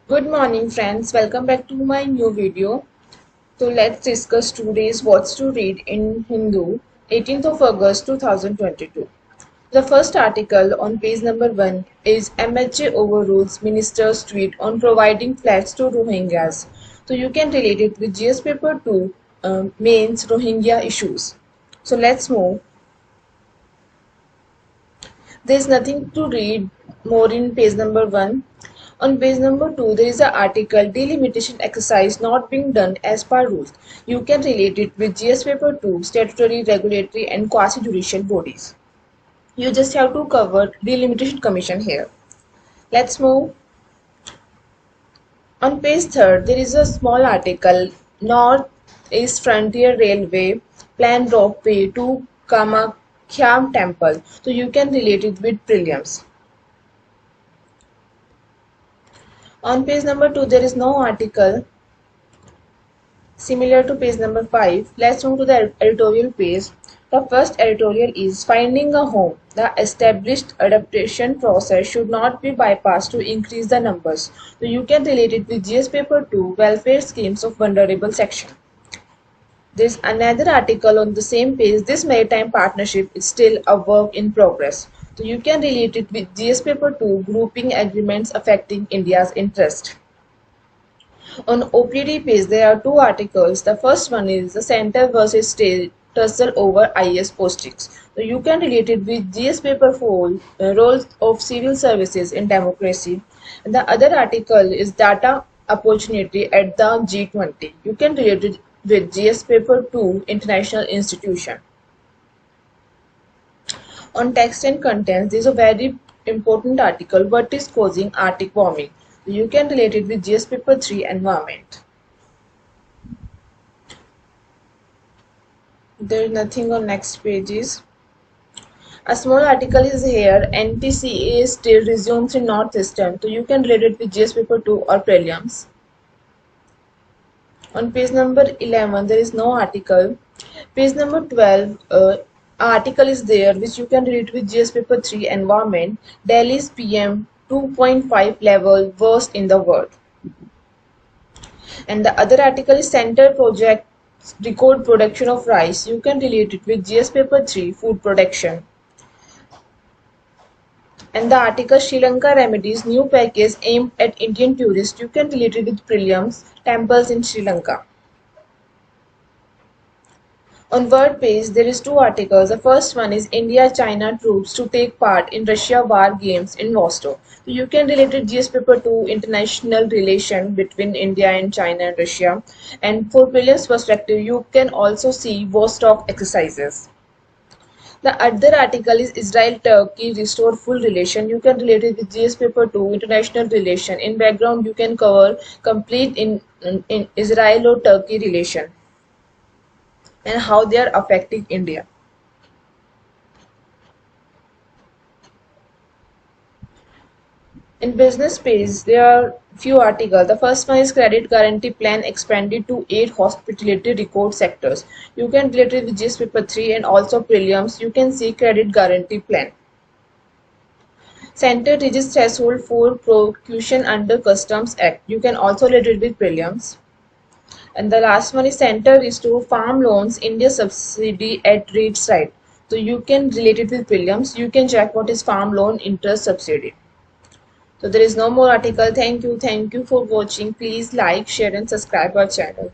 Good morning friends, welcome back to my new video. So let's discuss today's What's to Read in Hindu, 18th of August 2022. The first article on page number 1 is MHA overrules minister's tweet on providing flats to Rohingyas. So you can relate it with GS paper 2 mains Rohingya issues. So let's move. There's nothing to read more in page number 1. On page number 2, there is an article delimitation exercise not being done as per rules. You can relate it with GS paper 2 statutory, regulatory and quasi-judicial bodies. You just have to cover delimitation commission here. Let's move. On page 3, there is a small article North East Frontier Railway plan ropeway to Kamakhya temple. So you can relate it with prelims. On page number 2, there is no article similar to page number 5. Let's move to the editorial page. The first editorial is Finding a Home. The established adaptation process should not be bypassed to increase the numbers. So you can relate it with GS paper 2 welfare schemes of vulnerable section. There's another article on the same page. This maritime partnership is still a work in progress. So you can relate it with GS paper 2 grouping agreements affecting India's interest. On OPD page, there are two articles. The first one is the center versus state tussle over IS postings. So you can relate it with GS paper 4 roles of civil services in democracy. And the other article is data opportunity at the G20. You can relate it with GS paper 2 international institution. On text and contents, there is a very important article, what is causing Arctic warming. You can relate it with GS paper 3 environment. There is nothing on next pages. A small article is here, NTCA still resumes in Northeastern. So you can relate it with GS paper 2 or prelims. On page number 11, there is no article. Page number 12, article is there which you can relate with GS paper 3 environment. Delhi's PM 2.5 level worst in the world. And the other article is Center Project record production of rice. You can relate it with GS paper 3 food production. And the article Sri Lanka remedies new package aimed at Indian tourists. You can relate it with prelims temples in Sri Lanka. On word page, there is two articles. The first one is India-China troops to take part in Russia War Games in Vostok. So you can relate it GS paper 2 international relation between India and China and Russia. And for prelims perspective, you can also see Vostok exercises. The other article is Israel-Turkey restore full relation. You can relate it with GS paper 2 international relation. In background, you can cover complete in Israel or Turkey relation and how they are affecting India. In business page, there are few articles. The first one is credit guarantee plan expanded to 8 hospitality record sectors. You can relate it with GS paper 3 and also prelims. You can see credit guarantee plan. Center reaches threshold for prosecution under Customs Act. You can also relate it with prelims. And the last one is Center restore farm loans India subsidy at rates right. So you can relate it with prelims. You can check what is farm loan interest subsidy. So there is no more article. Thank you for watching. Please like, share and subscribe our channel.